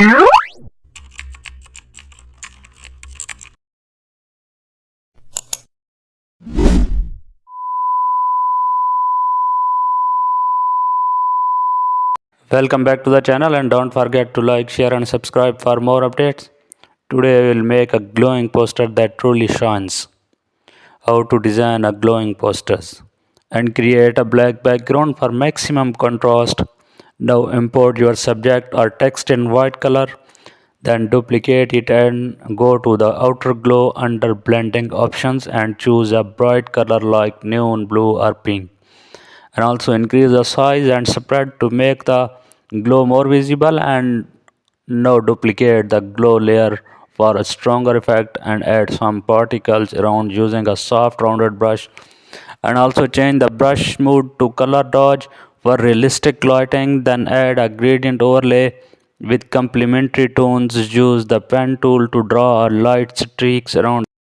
Welcome back to the channel, and don't forget to like, share and subscribe for more updates. Today we will make a glowing poster that truly shines. How to design a glowing posters and create a black background for maximum contrast. Now import your subject or text in white color, then duplicate it and go to the outer glow under blending options and choose a bright color like neon blue or pink, and also increase the size and spread to make the glow more visible. And now duplicate the glow layer for a stronger effect and add some particles around using a soft rounded brush, and also change the brush mode to color dodge for realistic lighting. Then add a gradient overlay with complementary tones. Use the pen tool to draw light streaks around